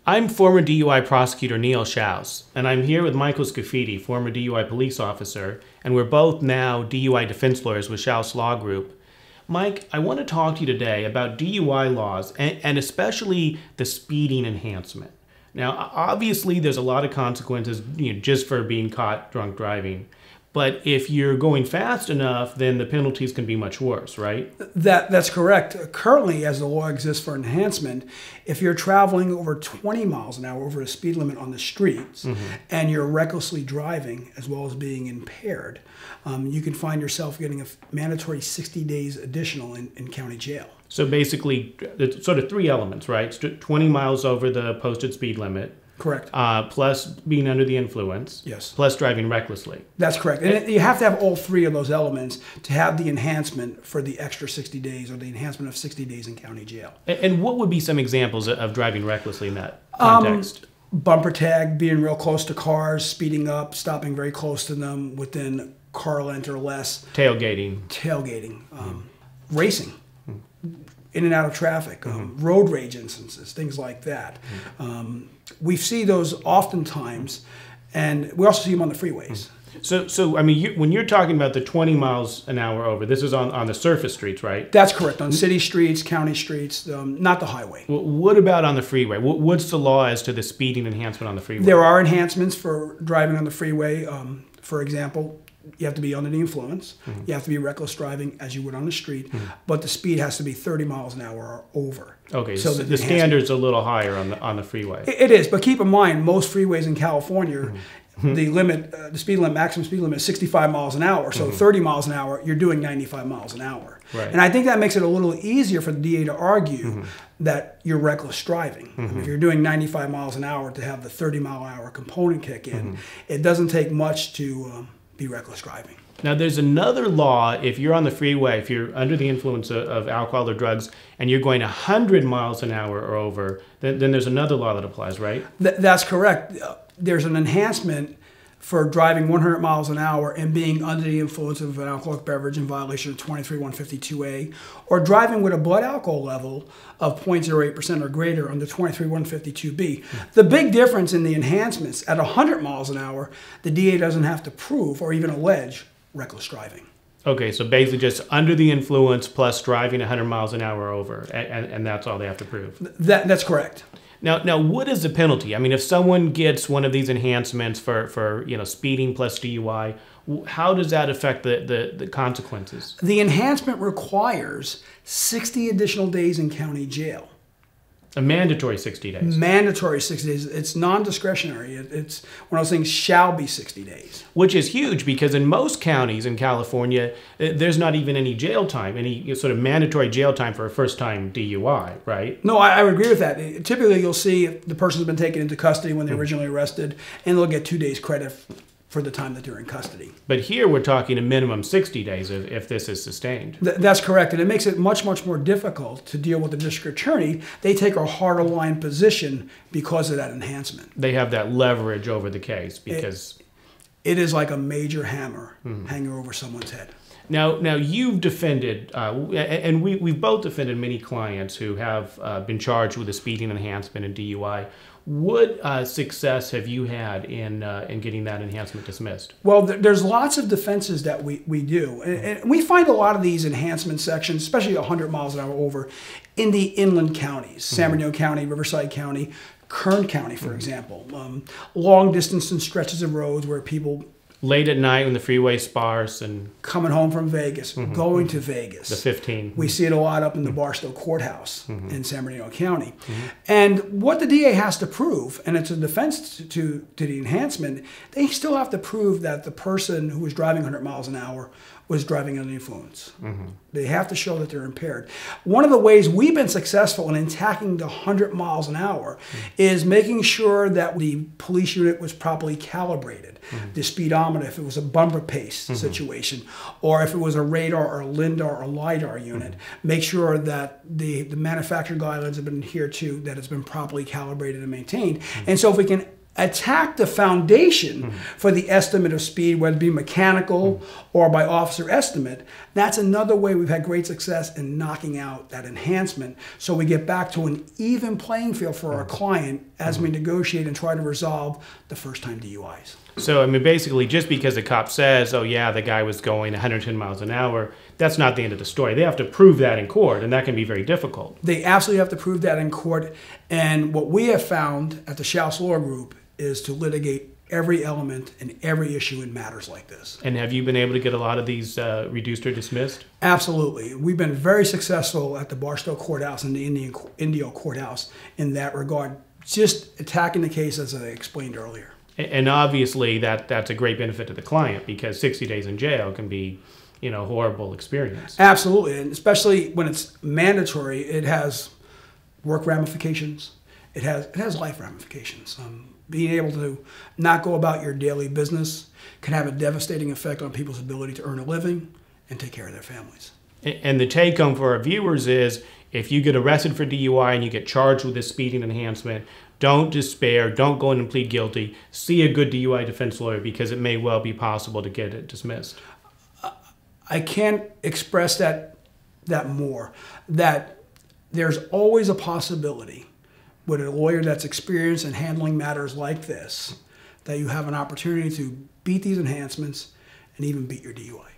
I'm former DUI prosecutor Neil Schaus, and I'm here with Michael Scafidi, former DUI police officer, and we're both now DUI defense lawyers with Schaus Law Group. Mike, I want to talk to you today about DUI laws and especially the speeding enhancement. Now, obviously, there's a lot of consequences just for being caught drunk driving. But if you're going fast enough, then the penalties can be much worse, right? That's correct. Currently, as the law exists for enhancement, if you're traveling over 20 miles an hour over the speed limit on the streets, and you're recklessly driving as well as being impaired, you can find yourself getting a mandatory 60 days additional in county jail. So basically, it's sort of three elements, right? 20 miles over the posted speed limit. Correct. Plus being under the influence. Yes. Plus driving recklessly. That's correct. And you have to have all three of those elements to have the enhancement for the extra 60 days or the enhancement of 60 days in county jail. And what would be some examples of driving recklessly in that context? Bumper tag, being real close to cars, speeding up, stopping very close to them within car length or less. Tailgating. Racing. In and out of traffic, road rage instances, things like that. We see those oftentimes, and we also see them on the freeways. So I mean, when you're talking about the 20 miles an hour over, this is on the surface streets, right? That's correct, on city streets, county streets, not the highway. Well, what about on the freeway? What's the law as to the speeding enhancement on the freeway? There are enhancements for driving on the freeway. For example, you have to be under the influence. You have to be reckless driving as you would on the street, but the speed has to be 30 miles an hour or over. Okay, so the standard's a little higher on the freeway. It is, but keep in mind, most freeways in California, the limit, the speed limit, maximum speed limit is 65 miles an hour. So 30 miles an hour, you're doing 95 miles an hour. Right. And I think that makes it a little easier for the DA to argue that you're reckless driving. If you're doing 95 miles an hour to have the 30 mile an hour component kick in, it doesn't take much to be reckless driving. Now, there's another law. If you're on the freeway, if you're under the influence of alcohol or drugs, and you're going 100 miles an hour or over, then there's another law that applies, right? That's correct. There's an enhancement for driving 100 miles an hour and being under the influence of an alcoholic beverage in violation of 23-152A, or driving with a blood alcohol level of 0.08% or greater under 23-152B. The big difference in the enhancements, at 100 miles an hour, the DA doesn't have to prove or even allege reckless driving. Okay, so basically just under the influence plus driving 100 miles an hour over, and that's all they have to prove. That's correct. Now, what is the penalty? I mean, if someone gets one of these enhancements for speeding plus DUI, how does that affect the consequences? The enhancement requires 60 additional days in county jail. A mandatory 60 days. Mandatory 60 days. It's non-discretionary. It's one of those things, shall be 60 days. Which is huge because in most counties in California, there's not even any jail time, any sort of mandatory jail time for a first-time DUI, right? No, I would agree with that. Typically, you'll see the person's been taken into custody when they were originally arrested, and they'll get 2 days credit for the time that they're in custody. But here we're talking a minimum 60 days if this is sustained. That's correct, and it makes it much, much more difficult to deal with the district attorney. They take a harder line position because of that enhancement. They have that leverage over the case because... It is like a major hammer hanging over someone's head. Now you've defended, and we've both defended many clients who have been charged with a speeding enhancement and DUI. What success have you had in getting that enhancement dismissed? Well, there's lots of defenses that we do. And we find a lot of these enhancement sections, especially 100 miles an hour over, in the inland counties, San Bernardino County, Riverside County, Kern County, for example. Long distance and stretches of roads where people... Late at night when the freeway's sparse and... Coming home from Vegas, going to Vegas. The 15. We see it a lot up in the Barstow Courthouse in San Bernardino County. And what the DA has to prove, and it's a defense to the enhancement, they still have to prove that the person who was driving 100 miles an hour was driving under the influence. They have to show that they're impaired. One of the ways we've been successful in attacking the 100 miles an hour is making sure that the police unit was properly calibrated. The speedometer, if it was a bumper pace situation, or if it was a radar or LIDAR or LIDAR unit, make sure that the manufacturer guidelines have been adhered to, that it's been properly calibrated and maintained. And so if we can attack the foundation for the estimate of speed, whether it be mechanical or by officer estimate. That's another way we've had great success in knocking out that enhancement, so we get back to an even playing field for our client as we negotiate and try to resolve the first-time DUIs. So, I mean, basically, just because a cop says, oh, yeah, the guy was going 110 miles an hour, that's not the end of the story. They have to prove that in court, and that can be very difficult. They absolutely have to prove that in court. And what we have found at the Schaus Law Group is to litigate every element and every issue in matters like this. And have you been able to get a lot of these reduced or dismissed? Absolutely. We've been very successful at the Barstow Courthouse and the Indio Courthouse in that regard, just attacking the case as I explained earlier. And obviously that's a great benefit to the client, because 60 days in jail can be, a horrible experience. Absolutely, and especially when it's mandatory, it has work ramifications. It has life ramifications. Being able to not go about your daily business can have a devastating effect on people's ability to earn a living and take care of their families. And the take home for our viewers is, if you get arrested for DUI and you get charged with this speeding enhancement, don't despair. Don't go in and plead guilty. See a good DUI defense lawyer, because it may well be possible to get it dismissed. I can't express that more, that there's always a possibility with a lawyer that's experienced in handling matters like this, that you have an opportunity to beat these enhancements and even beat your DUI.